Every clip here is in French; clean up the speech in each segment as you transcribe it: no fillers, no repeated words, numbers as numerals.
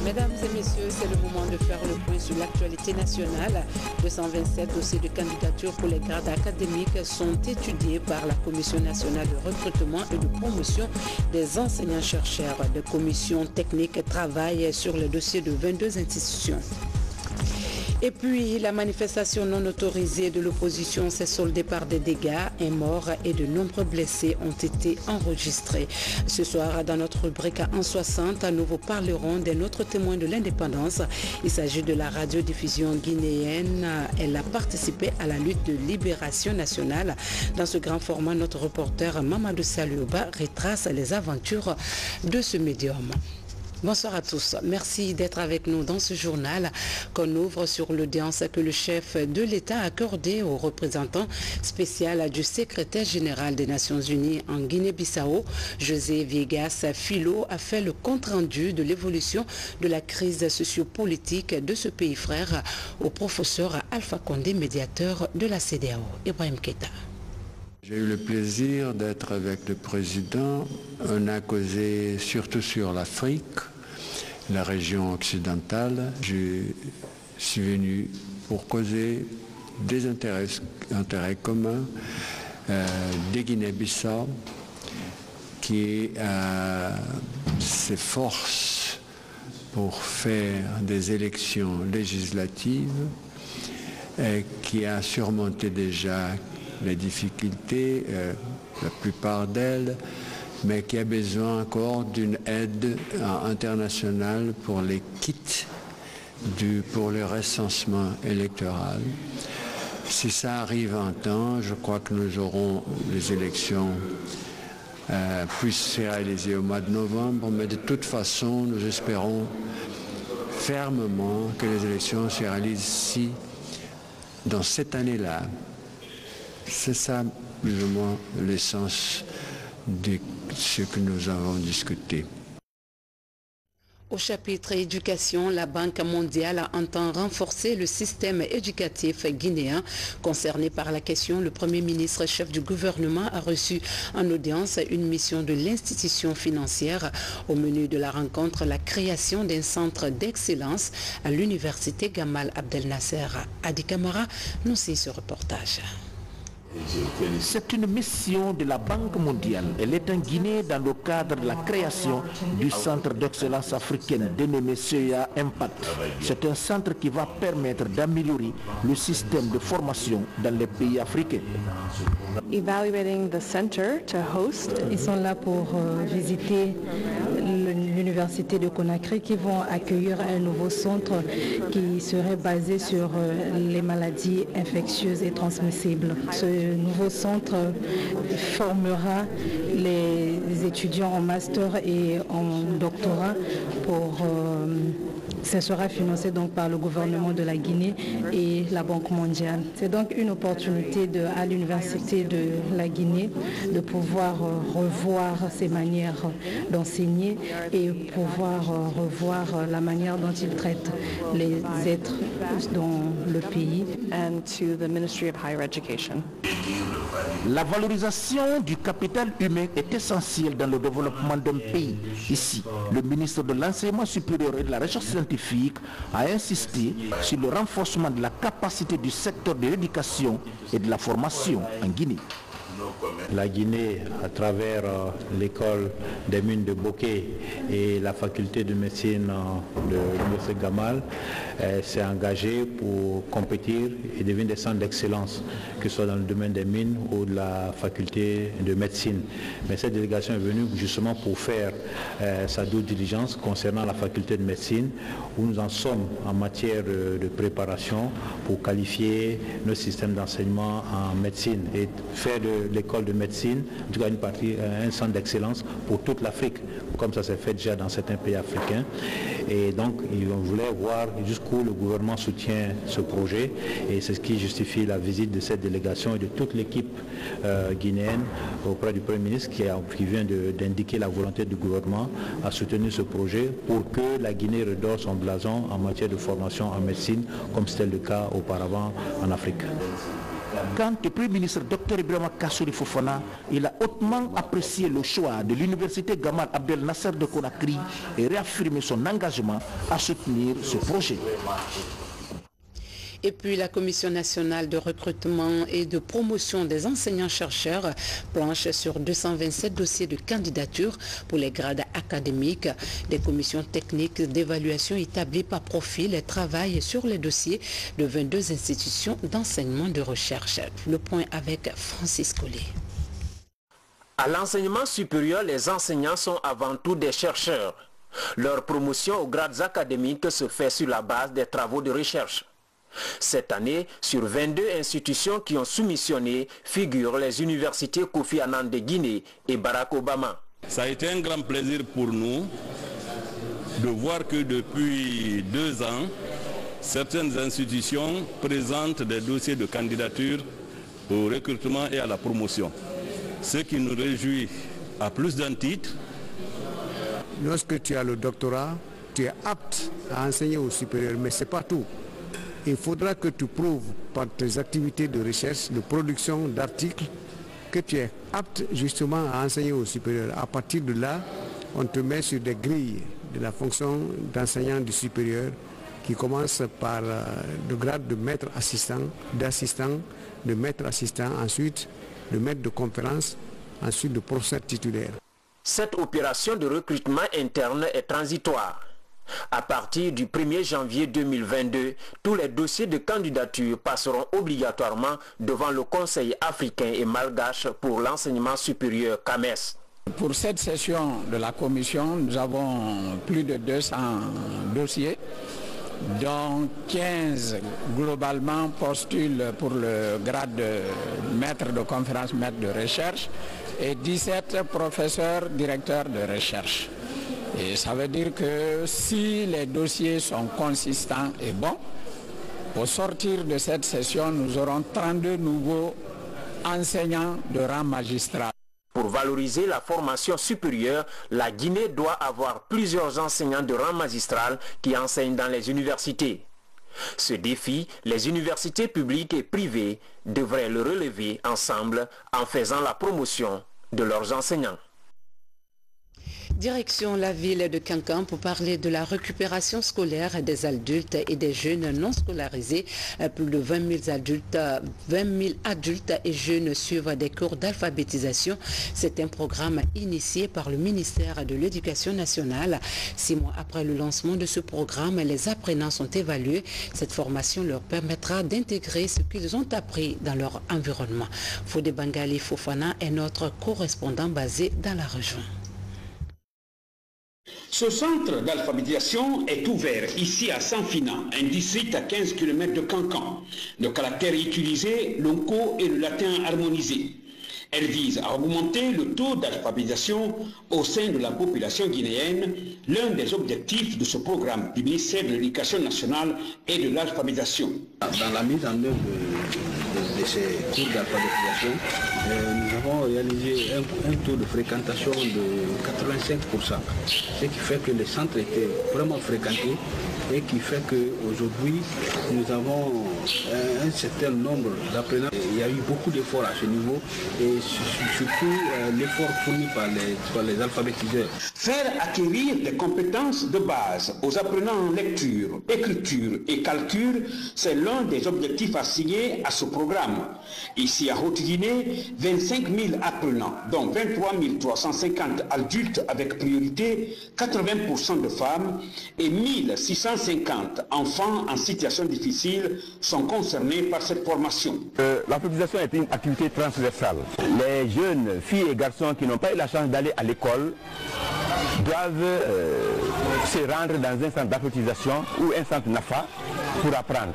Mesdames et messieurs, c'est le moment de faire le point sur l'actualité nationale. 227 dossiers de candidature pour les grades académiques sont étudiés par la Commission nationale de recrutement et de promotion des enseignants-chercheurs. Des commissions techniques travaillent sur le dossier de 22 institutions. Et puis, la manifestation non autorisée de l'opposition s'est soldée par des dégâts. Un mort et de nombreux blessés ont été enregistrés. Ce soir, dans notre rubrique à 1,60, nous vous parlerons d'un autre témoin de l'indépendance. Il s'agit de la radiodiffusion guinéenne. Elle a participé à la lutte de libération nationale. Dans ce grand format, notre reporter Mamadou Saliouba retrace les aventures de ce médium. Bonsoir à tous. Merci d'être avec nous dans ce journal qu'on ouvre sur l'audience que le chef de l'État a accordée au représentant spécial du secrétaire général des Nations Unies en Guinée-Bissau. José Viegas Filo a fait le compte-rendu de l'évolution de la crise sociopolitique de ce pays frère au professeur Alpha Condé, médiateur de la CEDEAO. Ibrahim Keita. J'ai eu le plaisir d'être avec le président. On a causé surtout sur l'Afrique, la région occidentale. Je suis venu pour causer des intérêts communs des Guinée-Bissau qui s'efforce pour faire des élections législatives et qui a surmonté déjà les difficultés, la plupart d'elles, mais qui a besoin encore d'une aide internationale pour les kits pour le recensement électoral. Si ça arrive en temps, je crois que nous aurons les élections puissent se réaliser au mois de novembre, mais de toute façon, nous espérons fermement que les élections se réalisent ici, dans cette année-là. C'est ça, plus ou moins, l'essence de ce que nous avons discuté. Au chapitre éducation, la Banque mondiale entend renforcer le système éducatif guinéen. Concerné par la question, le Premier ministre chef du gouvernement a reçu en audience une mission de l'institution financière. Au menu de la rencontre, la création d'un centre d'excellence à l'université Gamal Abdel Nasser. Adi Kamara nous signe ce reportage. C'est une mission de la Banque mondiale. Elle est en Guinée dans le cadre de la création du Centre d'excellence africaine dénommé CEA Impact. C'est un centre qui va permettre d'améliorer le système de formation dans les pays africains. Evaluating the center to host. Ils sont là pour visiter l'université de Conakry qui vont accueillir un nouveau centre qui serait basé sur les maladies infectieuses et transmissibles. Ce nouveau centre formera les étudiants en master et en doctorat ça sera financé donc par le gouvernement de la Guinée et la Banque mondiale. C'est donc une opportunité à l'université de la Guinée de pouvoir revoir ses manières d'enseigner et pouvoir revoir la manière dont ils traitent les êtres dans le pays. And to the Ministry of Higher Education. La valorisation du capital humain est essentielle dans le développement d'un pays. Ici, le ministre de l'Enseignement supérieur et de la Recherche scientifique a insisté sur le renforcement de la capacité du secteur de l'éducation et de la formation en Guinée. La Guinée, à travers l'école des mines de Bokeh et la faculté de médecine de l'Université Gamal, s'est engagée pour compétir et devenir des centres d'excellence, que ce soit dans le domaine des mines ou de la faculté de médecine. Mais cette délégation est venue justement pour faire sa due diligence concernant la faculté de médecine, où nous en sommes en matière de préparation pour qualifier nos systèmes d'enseignement en médecine et faire de l'école de médecine, en tout cas une partie, un centre d'excellence pour toute l'Afrique, comme ça s'est fait déjà dans certains pays africains. Et donc, on voulait voir jusqu'où le gouvernement soutient ce projet, et c'est ce qui justifie la visite de cette délégation et de toute l'équipe guinéenne auprès du Premier ministre qui vient d'indiquer la volonté du gouvernement à soutenir ce projet pour que la Guinée redore son blason en matière de formation en médecine, comme c'était le cas auparavant en Afrique. Quant au Premier ministre Dr Ibrahima Kassory Fofana, il a hautement apprécié le choix de l'université Gamal Abdel Nasser de Conakry et réaffirmé son engagement à soutenir ce projet. Et puis la Commission nationale de recrutement et de promotion des enseignants-chercheurs planche sur 227 dossiers de candidature pour les grades académiques. Des commissions techniques d'évaluation établies par profil travaillent sur les dossiers de 22 institutions d'enseignement de recherche. Le point avec Francis Collet. À l'enseignement supérieur, les enseignants sont avant tout des chercheurs. Leur promotion aux grades académiques se fait sur la base des travaux de recherche. Cette année, sur 22 institutions qui ont soumissionné, figurent les universités Kofi Annan de Guinée et Barack Obama. Ça a été un grand plaisir pour nous de voir que depuis 2 ans, certaines institutions présentent des dossiers de candidature au recrutement et à la promotion. Ce qui nous réjouit à plus d'un titre. Lorsque tu as le doctorat, tu es apte à enseigner au supérieur, mais ce n'est pas tout. Il faudra que tu prouves par tes activités de recherche, de production d'articles, que tu es apte justement à enseigner au supérieur. À partir de là, on te met sur des grilles de la fonction d'enseignant du supérieur qui commence par le grade de maître assistant, d'assistant, de maître assistant, ensuite de maître de conférence, ensuite de professeur titulaire. Cette opération de recrutement interne est transitoire. À partir du 1er janvier 2022, tous les dossiers de candidature passeront obligatoirement devant le Conseil africain et malgache pour l'enseignement supérieur CAMES. Pour cette session de la commission, nous avons plus de 200 dossiers, dont 15 globalement postulent pour le grade de maître de conférence, maître de recherche, et 17 professeurs directeurs de recherche. Et ça veut dire que si les dossiers sont consistants et bons, au sortir de cette session, nous aurons 32 nouveaux enseignants de rang magistral. Pour valoriser la formation supérieure, la Guinée doit avoir plusieurs enseignants de rang magistral qui enseignent dans les universités. Ce défi, les universités publiques et privées devraient le relever ensemble en faisant la promotion de leurs enseignants. Direction la ville de Kankan pour parler de la récupération scolaire des adultes et des jeunes non scolarisés. Plus de 20 000 adultes et jeunes suivent des cours d'alphabétisation. C'est un programme initié par le ministère de l'Éducation nationale. 6 mois après le lancement de ce programme, les apprenants sont évalués. Cette formation leur permettra d'intégrer ce qu'ils ont appris dans leur environnement. Fodé Bangali Fofana est notre correspondant basé dans la région. Ce centre d'alphabétisation est ouvert ici à Sanfina, un district à 15 km de Kankan. Le caractère utilisé, l'onco et le latin harmonisé. Elle vise à augmenter le taux d'alphabétisation au sein de la population guinéenne, l'un des objectifs de ce programme du ministère de l'Éducation nationale et de l'alphabétisation. Dans la mise en œuvre de ces cours d'alphabétisation, nous avons réalisé un taux de fréquentation de 85%, ce qui fait que le centre était vraiment fréquenté et qui fait qu'aujourd'hui nous avons un certain nombre d'apprenants. Il y a eu beaucoup d'efforts à ce niveau et surtout l'effort fourni par les alphabétiseurs. Faire acquérir des compétences de base aux apprenants en lecture, écriture et calcul, c'est l'un des objectifs assignés à ce programme. Ici à Haute-Guinée, 25 000 apprenants, dont 23 350 adultes avec priorité, 80% de femmes et 1650 enfants en situation difficile sont concernés par cette formation. L'alphabétisation est une activité transversale. Les jeunes filles et garçons qui n'ont pas eu la chance d'aller à l'école doivent se rendre dans un centre d'alphabétisation ou un centre NAFA pour apprendre.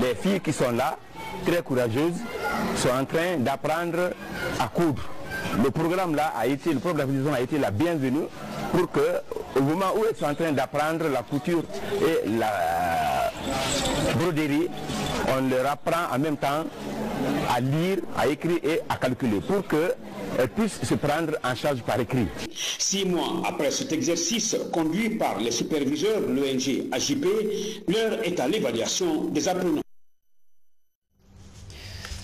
Les filles qui sont là très courageuses sont en train d'apprendre à coudre. Le programme d'apprentissage a été la bienvenue pour que, au moment où elles sont en train d'apprendre la couture et la broderie, on leur apprend en même temps à lire, à écrire et à calculer pour qu'elles puissent se prendre en charge par écrit. 6 mois après cet exercice conduit par les superviseurs de l'ONG AJP, l'heure est à l'évaluation des apprenants.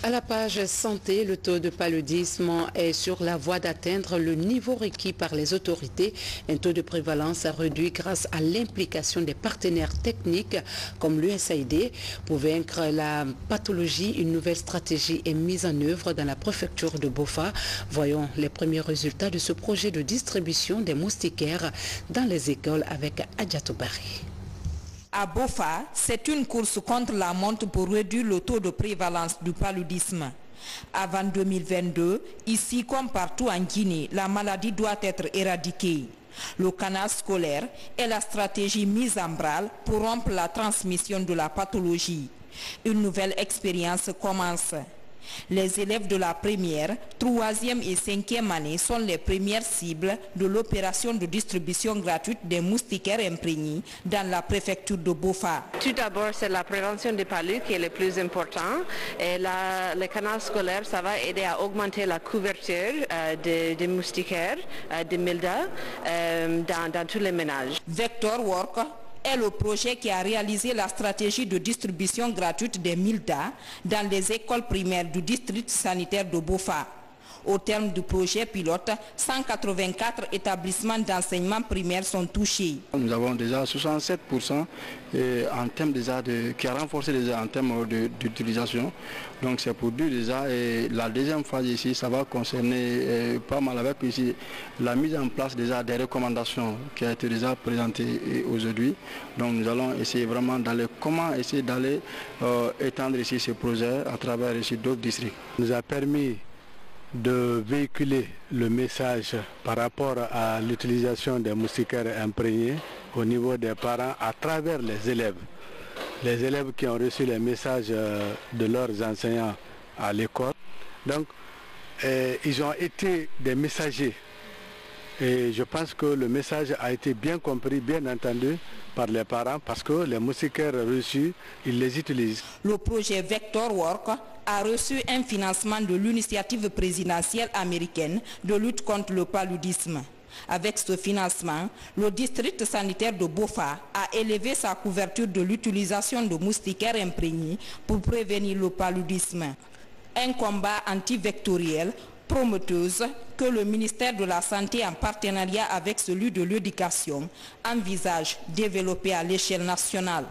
À la page santé, le taux de paludisme est sur la voie d'atteindre le niveau requis par les autorités. Un taux de prévalence réduit grâce à l'implication des partenaires techniques comme l'USAID. Pour vaincre la pathologie, une nouvelle stratégie est mise en œuvre dans la préfecture de Bofa. Voyons les premiers résultats de ce projet de distribution des moustiquaires dans les écoles avec Adjatou Bari. À Bofa, c'est une course contre la montre pour réduire le taux de prévalence du paludisme. Avant 2022, ici comme partout en Guinée, la maladie doit être éradiquée. Le canal scolaire est la stratégie mise en branle pour rompre la transmission de la pathologie. Une nouvelle expérience commence. Les élèves de la première, 3e et 5e année sont les premières cibles de l'opération de distribution gratuite des moustiquaires imprégnés dans la préfecture de Bofa. Tout d'abord, c'est la prévention des palud qui est le plus important. Et le canal scolaire, ça va aider à augmenter la couverture des moustiquaires, de mildiou, dans tous les ménages. Vector Work est le projet qui a réalisé la stratégie de distribution gratuite des mildiou dans les écoles primaires du district sanitaire de Bofa. Au terme du projet pilote, 184 établissements d'enseignement primaire sont touchés. Nous avons déjà 67% en termes qui a renforcé déjà en termes d'utilisation. Donc c'est pour dire déjà, et la deuxième phase ici, ça va concerner pas mal avec ici la mise en place déjà des recommandations qui a été déjà présentées aujourd'hui. Donc nous allons essayer vraiment d'aller, comment essayer d'aller étendre ici ce projet à travers ici d'autres districts. Nous a permis de véhiculer le message par rapport à l'utilisation des moustiquaires imprégnés au niveau des parents à travers les élèves. Les élèves qui ont reçu les messages de leurs enseignants à l'école. Donc, ils ont été des messagers. Et je pense que le message a été bien compris, bien entendu par les parents parce que les moustiquaires reçus, ils les utilisent. Le projet Vector Work a reçu un financement de l'initiative présidentielle américaine de lutte contre le paludisme. Avec ce financement, le district sanitaire de Bofa a élevé sa couverture de l'utilisation de moustiquaires imprégnés pour prévenir le paludisme. Un combat antivectoriel prometteuse que le ministère de la Santé en partenariat avec celui de l'Éducation envisage développer à l'échelle nationale.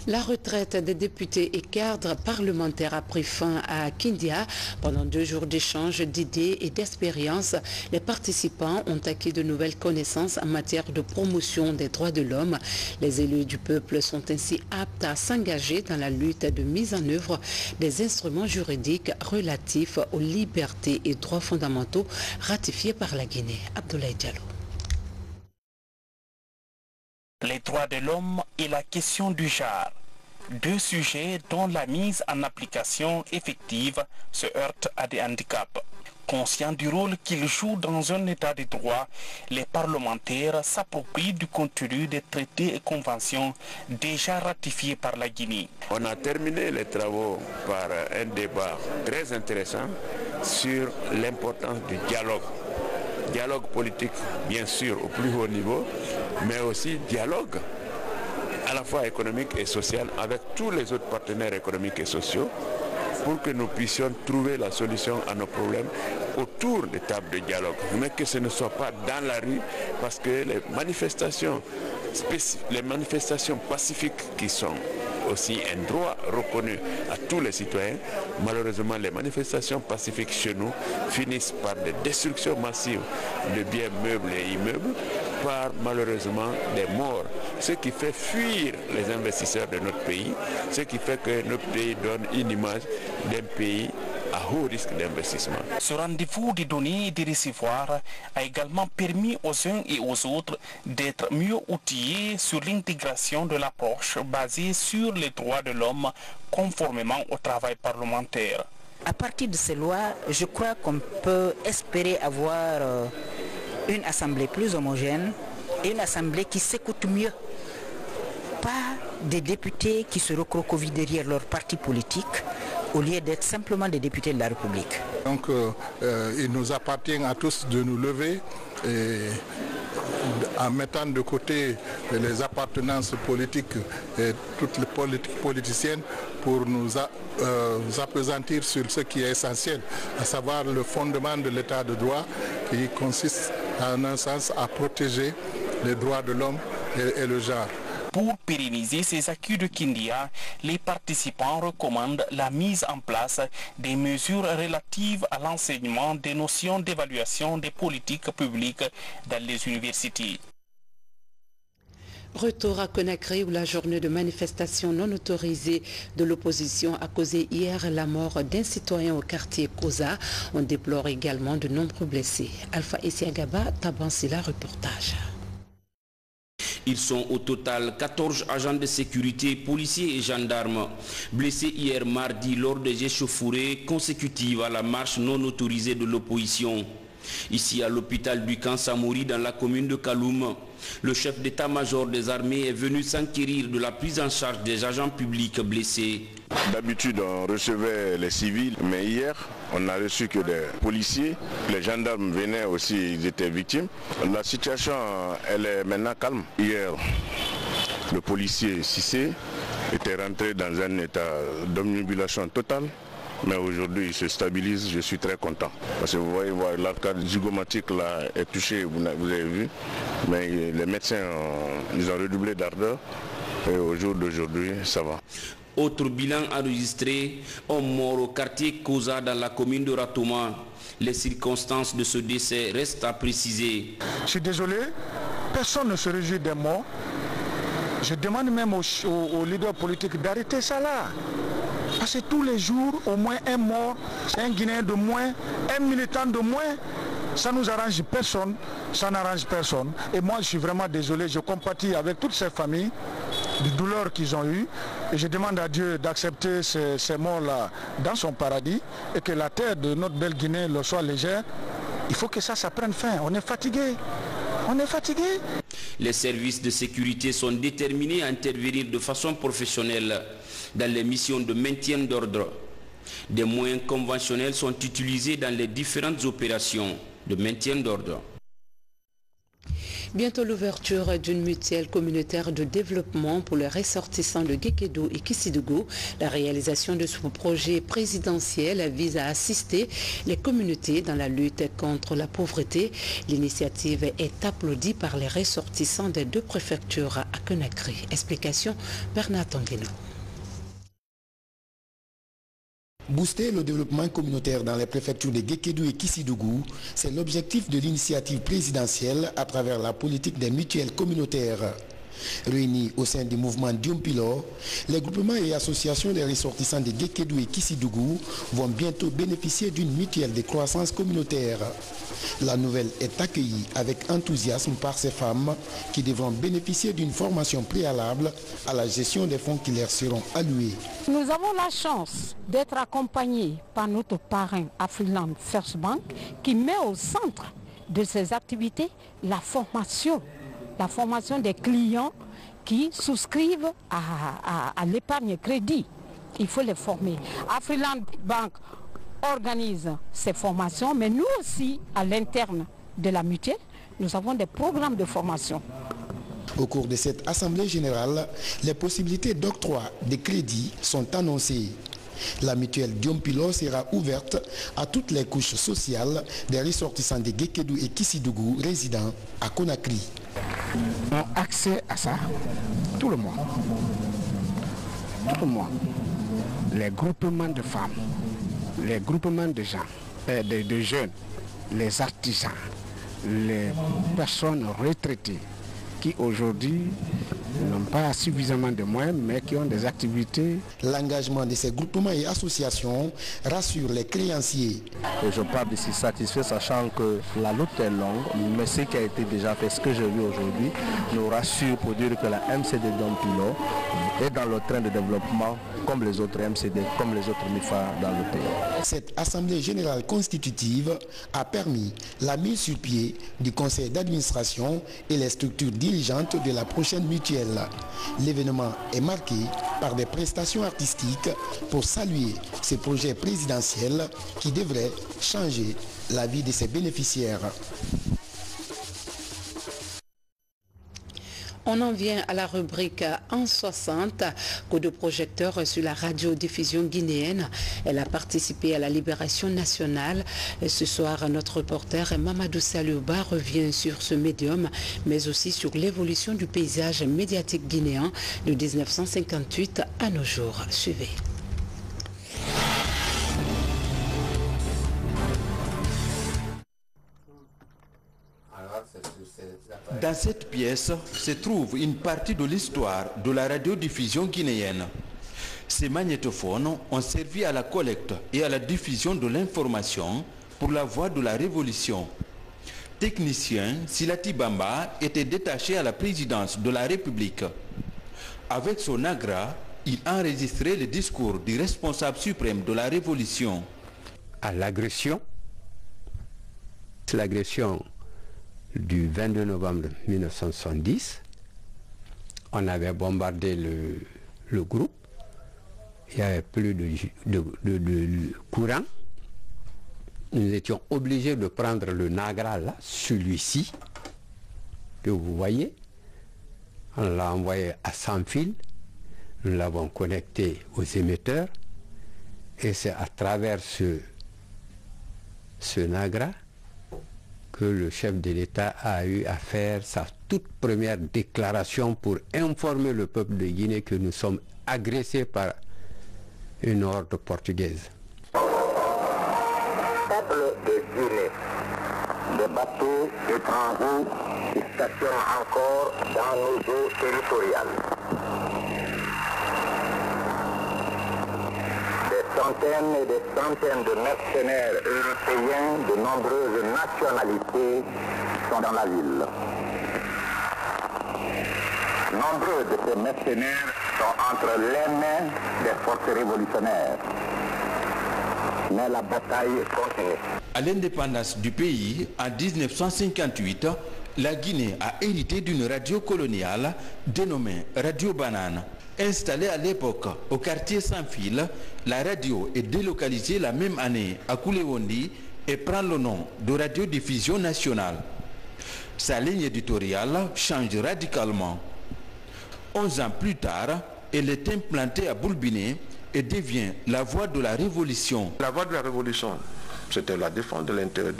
La retraite des députés et cadres parlementaires a pris fin à Kindia. Pendant 2 jours d'échanges d'idées et d'expériences, les participants ont acquis de nouvelles connaissances en matière de promotion des droits de l'homme. Les élus du peuple sont ainsi aptes à s'engager dans la lutte de mise en œuvre des instruments juridiques relatifs aux libertés et droits fondamentaux ratifiés par la Guinée. Abdoulaye Diallo. Les droits de l'homme et la question du genre, 2 sujets dont la mise en application effective se heurte à des handicaps. Conscients du rôle qu'ils jouent dans un état de droit, les parlementaires s'approprient du contenu des traités et conventions déjà ratifiés par la Guinée. On a terminé les travaux par un débat très intéressant sur l'importance du dialogue. Dialogue politique, bien sûr, au plus haut niveau, mais aussi dialogue à la fois économique et social avec tous les autres partenaires économiques et sociaux pour que nous puissions trouver la solution à nos problèmes autour des tables de dialogue. Mais que ce ne soit pas dans la rue parce que les manifestations pacifiques qui sont aussi un droit reconnu à tous les citoyens, malheureusement les manifestations pacifiques chez nous finissent par des destructions massives de biens meubles et immeubles, par malheureusement des morts, ce qui fait fuir les investisseurs de notre pays, ce qui fait que notre pays donne une image d'un pays à haut risque d'investissement. Ce rendez-vous des données et des recevoirs a également permis aux uns et aux autres d'être mieux outillés sur l'intégration de l'approche basée sur les droits de l'homme conformément au travail parlementaire. À partir de ces lois, je crois qu'on peut espérer avoir une assemblée plus homogène et une assemblée qui s'écoute mieux. Pas des députés qui se recroquevillent derrière leur parti politique au lieu d'être simplement des députés de la République. Donc il nous appartient à tous de nous lever et en mettant de côté les appartenances politiques et toutes les politiques politiciennes pour nous appesantir sur ce qui est essentiel, à savoir le fondement de l'état de droit qui consiste en un sens à protéger les droits de l'homme et le genre. Pour pérenniser ces acquis de Kindia, les participants recommandent la mise en place des mesures relatives à l'enseignement des notions d'évaluation des politiques publiques dans les universités. Retour à Conakry où la journée de manifestation non autorisée de l'opposition a causé hier la mort d'un citoyen au quartier Koza. On déplore également de nombreux blessés. Alpha Essiagaba, Tabansila, reportage. Ils sont au total 14 agents de sécurité, policiers et gendarmes, blessés hier mardi lors des échauffourées consécutives à la marche non autorisée de l'opposition. Ici à l'hôpital du camp Samori dans la commune de Kaloum, le chef d'état-major des armées est venu s'enquérir de la prise en charge des agents publics blessés. D'habitude on recevait les civils, mais hier on n'a reçu que des policiers. Les gendarmes venaient aussi, ils étaient victimes. La situation elle est maintenant calme. Hier le policier Cissé était rentré dans un état d'omnibulation totale. Mais aujourd'hui, il se stabilise, je suis très content. Parce que vous voyez, l'arcade zygomatique là est touchée, vous avez vu. Mais les médecins, ils ont redoublé d'ardeur. Et au jour d'aujourd'hui, ça va. Autre bilan enregistré, homme mort au quartier Koza dans la commune de Ratouma. Les circonstances de ce décès restent à préciser. Je suis désolé, personne ne se réjouit des morts. Je demande même aux leaders politiques d'arrêter ça là. Parce que tous les jours, au moins un mort, c'est un Guinéen de moins, un militant de moins. Ça nous arrange personne, ça n'arrange personne. Et moi, je suis vraiment désolé, je compatis avec toutes ces familles, de douleurs qu'ils ont eues. Et je demande à Dieu d'accepter ces morts-là dans son paradis et que la terre de notre belle Guinée leur soit légère. Il faut que ça prenne fin. On est fatigué. On est fatigué. Les services de sécurité sont déterminés à intervenir de façon professionnelle dans les missions de maintien d'ordre. Des moyens conventionnels sont utilisés dans les différentes opérations de maintien d'ordre. Bientôt l'ouverture d'une mutuelle communautaire de développement pour les ressortissants de Guékédou et Kissidougou. La réalisation de ce projet présidentiel vise à assister les communautés dans la lutte contre la pauvreté. L'initiative est applaudie par les ressortissants des deux préfectures à Conakry. Explication Bernard Tangueno. Booster le développement communautaire dans les préfectures de Guékédou et Kissidougou, c'est l'objectif de l'initiative présidentielle à travers la politique des mutuelles communautaires. Réunis au sein du mouvement Diompilo, les groupements et associations des ressortissants de Guékédou et Kissidougou vont bientôt bénéficier d'une mutuelle de croissance communautaire. La nouvelle est accueillie avec enthousiasme par ces femmes qui devront bénéficier d'une formation préalable à la gestion des fonds qui leur seront alloués. Nous avons la chance d'être accompagnés par notre parrain Afriland First Bank qui met au centre de ses activités la formation des clients qui souscrivent à l'épargne crédit. Il faut les former. Afriland Bank organise ces formations, mais nous aussi, à l'interne de la mutuelle, nous avons des programmes de formation. Au cours de cette assemblée générale, les possibilités d'octroi de crédits sont annoncées. La mutuelle Diompilo sera ouverte à toutes les couches sociales des ressortissants de Guékédou et Kissidougou résidant à Conakry. Ont accès à ça tout le mois. Tout le mois. Les groupements de femmes, les groupements de gens, de jeunes, les artisans, les personnes retraitées qui aujourd'hui n'ont pas suffisamment de moyens, mais qui ont des activités. L'engagement de ces groupements et associations rassure les créanciers. Et je pars d'ici satisfait, sachant que la lutte est longue, mais ce qui a été déjà fait, ce que j'ai vu aujourd'hui, nous rassure pour dire que la MCD Dompilo est dans le train de développement comme les autres MCD, comme les autres MIFA dans le pays. Cette Assemblée générale constitutive a permis la mise sur pied du conseil d'administration et les structures dirigeantes de la prochaine mutuelle. L'événement est marqué par des prestations artistiques pour saluer ce projet présidentiel qui devrait changer la vie de ses bénéficiaires. On en vient à la rubrique en 60, coup de projecteur sur la radiodiffusion guinéenne. Elle a participé à la libération nationale. Et ce soir, notre reporter Mamadou Saliouba revient sur ce médium, mais aussi sur l'évolution du paysage médiatique guinéen de 1958 à nos jours. Suivez. Dans cette pièce se trouve une partie de l'histoire de la radiodiffusion guinéenne. Ces magnétophones ont servi à la collecte et à la diffusion de l'information pour la voie de la révolution. Technicien, Silati Bamba était détaché à la présidence de la République. Avec son agra, il enregistrait le discours du responsable suprême de la révolution. À l'agression, c'est l'agression du 22 novembre 1970, on avait bombardé le groupe, il n'y avait plus de courant, nous étions obligés de prendre le Nagra là, celui-ci, que vous voyez, on l'a envoyé à sans fil, nous l'avons connecté aux émetteurs, et c'est à travers ce Nagra que le chef de l'État a eu à faire sa toute première déclaration pour informer le peuple de Guinée que nous sommes agressés par une horde portugaise. Peuple de Guinée, des bateaux étrangers qui stationnent encore dans nos eaux territoriales. Centaines et des centaines de mercenaires européens de nombreuses nationalités sont dans la ville. Nombreux de ces mercenaires sont entre les mains des forces révolutionnaires. Mais la bataille continue. À l'indépendance du pays, en 1958, la Guinée a hérité d'une radio coloniale dénommée Radio Banane. Installée à l'époque au quartier sans fil, la radio est délocalisée la même année à Kouléwondi et prend le nom de Radiodiffusion nationale. Sa ligne éditoriale change radicalement. 11 ans plus tard, elle est implantée à Boulbiné et devient la voix de la révolution. La voix de la révolution, c'était la défense de l'intérêt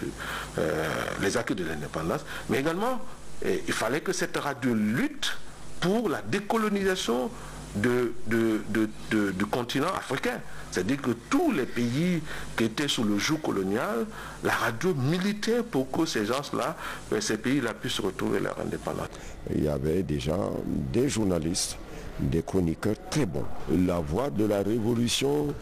les acquis de l'indépendance, mais également il fallait que cette radio lutte pour la décolonisation du continent africain. C'est-à-dire que tous les pays qui étaient sous le joug colonial, la radio militait pour que ces gens-là, ces pays-là puissent retrouver leur indépendance. Il y avait déjà des journalistes, des chroniqueurs très bons. La voix de la révolution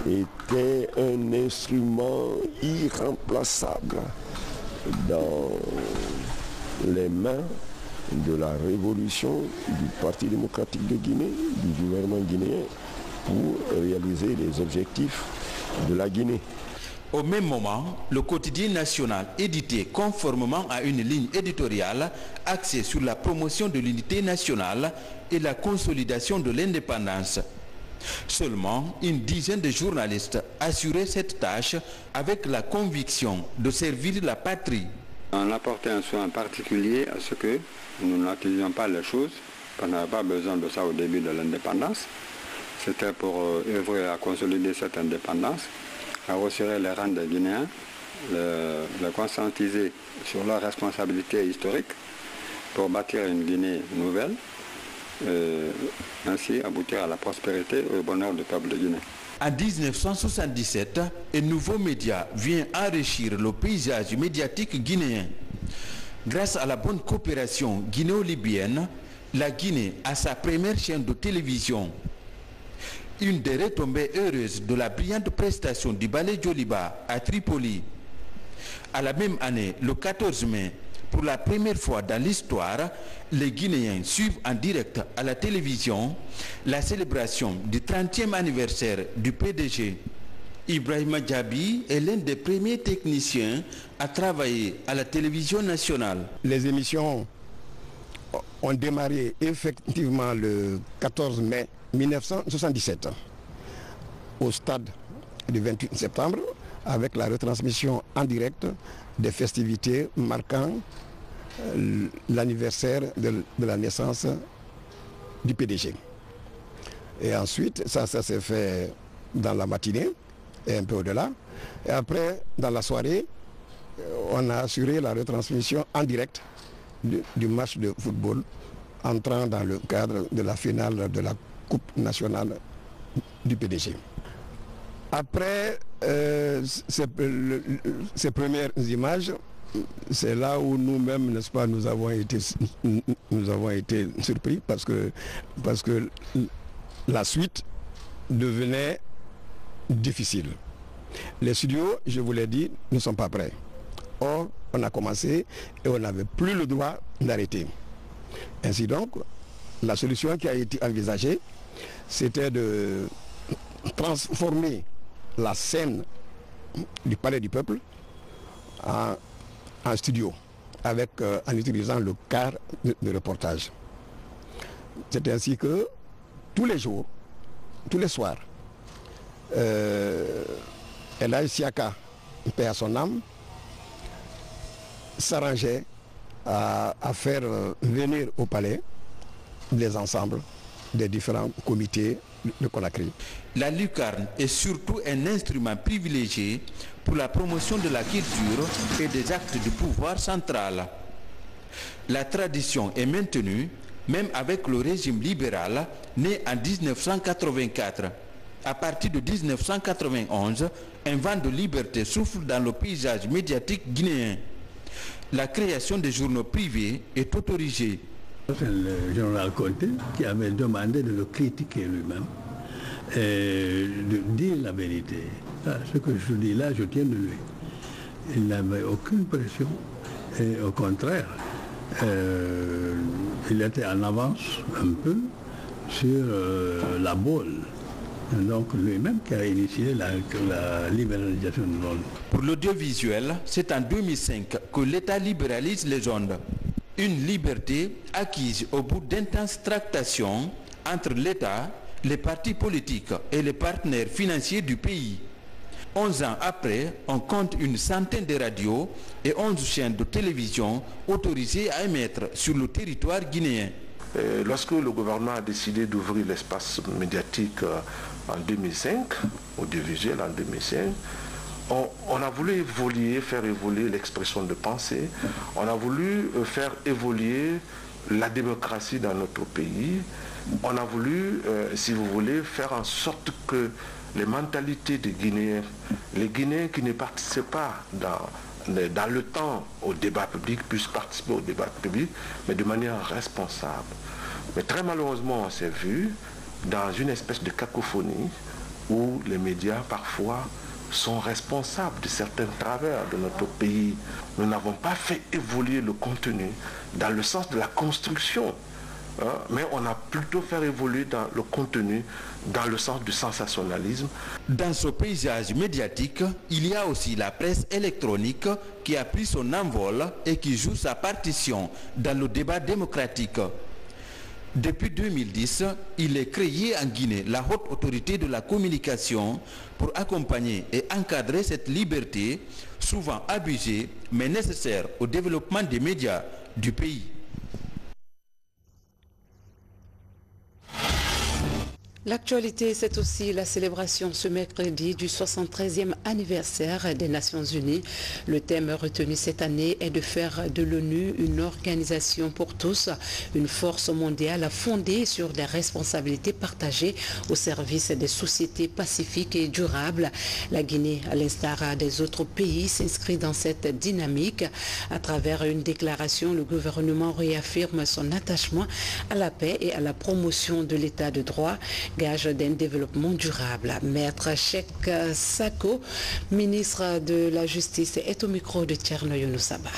était un instrument irremplaçable dans les mains de la révolution du Parti démocratique de Guinée, du gouvernement guinéen, pour réaliser les objectifs de la Guinée. Au même moment, le quotidien national édité conformément à une ligne éditoriale axée sur la promotion de l'unité nationale et la consolidation de l'indépendance. Seulement une dizaine de journalistes assuraient cette tâche avec la conviction de servir la patrie. On apportait un soin particulier à ce que nous n'accusions pas les choses, on n'avait pas besoin de ça au début de l'indépendance. C'était pour œuvrer à consolider cette indépendance, à resserrer les rangs des Guinéens, les conscientiser sur leurs responsabilités historiques pour bâtir une Guinée nouvelle, et ainsi aboutir à la prospérité et au bonheur du peuple de Guinée. En 1977, un nouveau média vient enrichir le paysage médiatique guinéen. Grâce à la bonne coopération guinéo-libyenne, la Guinée a sa première chaîne de télévision. Une des retombées heureuses de la brillante prestation du ballet Djoliba à Tripoli. À la même année, le 14 mai, pour la première fois dans l'histoire, les Guinéens suivent en direct à la télévision la célébration du 30e anniversaire du PDG. Ibrahima Diaby est l'un des premiers techniciens à travailler à la télévision nationale. Les émissions ont démarré effectivement le 14 mai 1977 au stade du 28 septembre avec la retransmission en direct des festivités marquant l'anniversaire de la naissance du PDG. Et ensuite, ça s'est fait dans la matinée et un peu au-delà. Et après, dans la soirée, on a assuré la retransmission en direct du match de football entrant dans le cadre de la finale de la Coupe nationale du PDG. Après ces premières images, c'est là où nous-mêmes, n'est-ce pas, nous avons été surpris parce que la suite devenait difficile. Les studios, je vous l'ai dit, ne sont pas prêts. Or, on a commencé et on n'avait plus le droit d'arrêter. Ainsi donc, la solution qui a été envisagée, c'était de transformer la scène du Palais du Peuple en studio, en utilisant le car de reportage. C'est ainsi que tous les jours, tous les soirs, Elaï Siaka, paix à son âme, s'arrangeait à faire venir au palais les ensembles des différents comités de Conakry. La lucarne est surtout un instrument privilégié pour la promotion de la culture et des actes du pouvoir central. La tradition est maintenue même avec le régime libéral né en 1984. À partir de 1991, un vent de liberté souffle dans le paysage médiatique guinéen. La création des journaux privés est autorisée. C'est le général Conté qui avait demandé de le critiquer lui-même et de dire la vérité. Ce que je dis là, je tiens de lui. Il n'avait aucune pression et au contraire, il était en avance un peu sur la boule. Donc lui-même qui a initié la libéralisation de l'onde. Pour l'audiovisuel, c'est en 2005 que l'État libéralise les ondes. Une liberté acquise au bout d'intenses tractations entre l'État, les partis politiques et les partenaires financiers du pays. 11 ans après, on compte une centaine de radios et 11 chaînes de télévision autorisées à émettre sur le territoire guinéen. Lorsque le gouvernement a décidé d'ouvrir l'espace médiatique en 2005, audiovisuel en 2005, on a voulu faire évoluer l'expression de pensée, on a voulu faire évoluer la démocratie dans notre pays, on a voulu, si vous voulez, faire en sorte que les mentalités des Guinéens, les Guinéens qui ne participent pas dans le temps au débat public, puissent participer au débat public, mais de manière responsable. Mais très malheureusement, on s'est vu dans une espèce de cacophonie où les médias parfois sont responsables de certains travers de notre pays. Nous n'avons pas fait évoluer le contenu dans le sens de la construction, mais on a plutôt fait évoluer dans le contenu dans le sens du sensationnalisme. Dans ce paysage médiatique, il y a aussi la presse électronique qui a pris son envol et qui joue sa partition dans le débat démocratique. Depuis 2010, il est créé en Guinée la haute autorité de la communication pour accompagner et encadrer cette liberté, souvent abusée, mais nécessaire au développement des médias du pays. L'actualité, c'est aussi la célébration ce mercredi du 73e anniversaire des Nations Unies. Le thème retenu cette année est de faire de l'ONU une organisation pour tous, une force mondiale fondée sur des responsabilités partagées au service des sociétés pacifiques et durables. La Guinée, à l'instar des autres pays, s'inscrit dans cette dynamique. À travers une déclaration, le gouvernement réaffirme son attachement à la paix et à la promotion de l'état de droit, gage d'un développement durable. Maître Cheikh Sako, ministre de la Justice, est au micro de Thierno Younoussaba.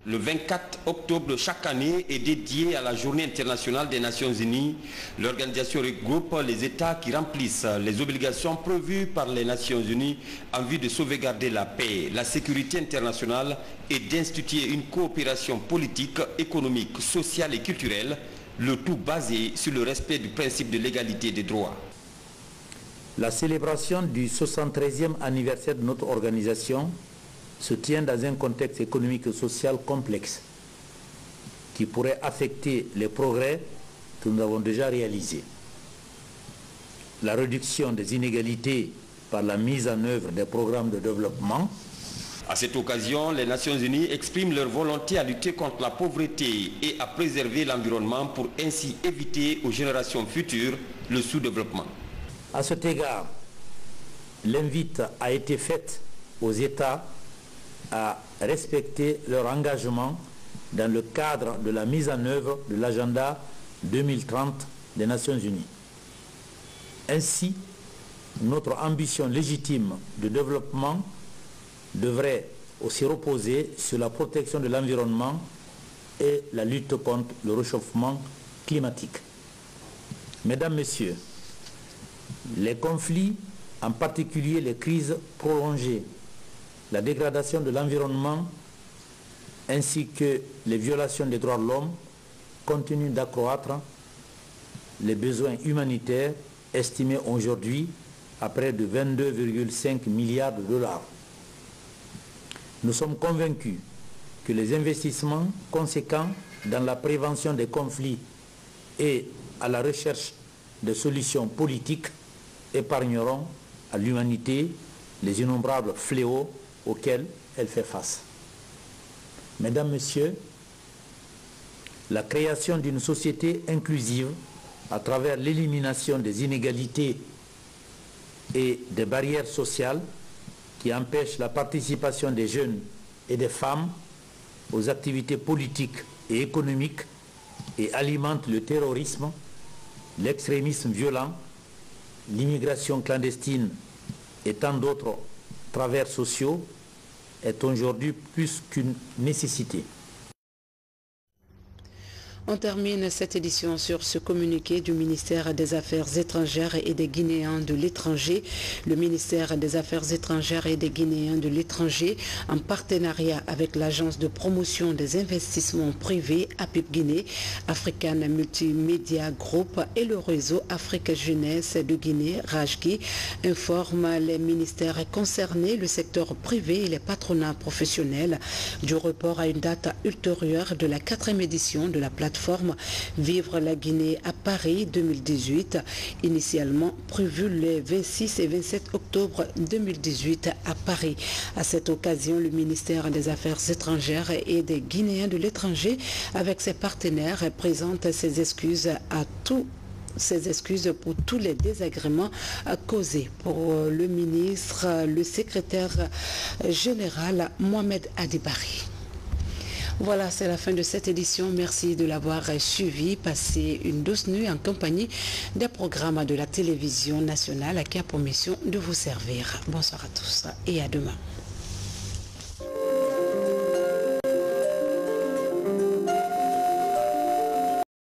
Le 24 octobre de chaque année est dédié à la Journée internationale des Nations Unies. L'organisation regroupe les États qui remplissent les obligations prévues par les Nations Unies en vue de sauvegarder la paix, la sécurité internationale et d'instituer une coopération politique, économique, sociale et culturelle, le tout basé sur le respect du principe de l'égalité des droits. La célébration du 73e anniversaire de notre organisation se tient dans un contexte économique et social complexe qui pourrait affecter les progrès que nous avons déjà réalisés. La réduction des inégalités par la mise en œuvre des programmes de développement. À cette occasion, les Nations Unies expriment leur volonté à lutter contre la pauvreté et à préserver l'environnement pour ainsi éviter aux générations futures le sous-développement. À cet égard, l'invite a été faite aux États à respecter leur engagement dans le cadre de la mise en œuvre de l'agenda 2030 des Nations Unies. Ainsi, notre ambition légitime de développement devrait aussi reposer sur la protection de l'environnement et la lutte contre le réchauffement climatique. Mesdames, Messieurs, les conflits, en particulier les crises prolongées, la dégradation de l'environnement ainsi que les violations des droits de l'homme continuent d'accroître les besoins humanitaires estimés aujourd'hui à près de 22,5 milliards de dollars. Nous sommes convaincus que les investissements conséquents dans la prévention des conflits et à la recherche de solutions politiques épargneront à l'humanité les innombrables fléaux auxquels elle fait face. Mesdames, Messieurs, la création d'une société inclusive à travers l'élimination des inégalités et des barrières sociales qui empêchent la participation des jeunes et des femmes aux activités politiques et économiques et alimentent le terrorisme, l'extrémisme violent, l'immigration clandestine et tant d'autres travers sociaux est aujourd'hui plus qu'une nécessité. On termine cette édition sur ce communiqué du ministère des Affaires étrangères et des Guinéens de l'étranger. Le ministère des Affaires étrangères et des Guinéens de l'étranger, en partenariat avec l'Agence de promotion des investissements privés APIP Guinée, African Multimedia Group et le réseau Afrique Jeunesse de Guinée, RAJGI, informe les ministères concernés, le secteur privé et les patronats professionnels du report à une date ultérieure de la 4e édition de la plateforme Vivre la Guinée à Paris 2018, initialement prévu les 26 et 27 octobre 2018 à Paris. À cette occasion, le ministère des Affaires étrangères et des Guinéens de l'étranger, avec ses partenaires, présente ses excuses pour tous les désagréments causés. Pour le ministre, le secrétaire général Mohamed Adibari. Voilà, c'est la fin de cette édition. Merci de l'avoir suivi. Passez une douce nuit en compagnie des programmes de la télévision nationale qui a pour mission de vous servir. Bonsoir à tous et à demain.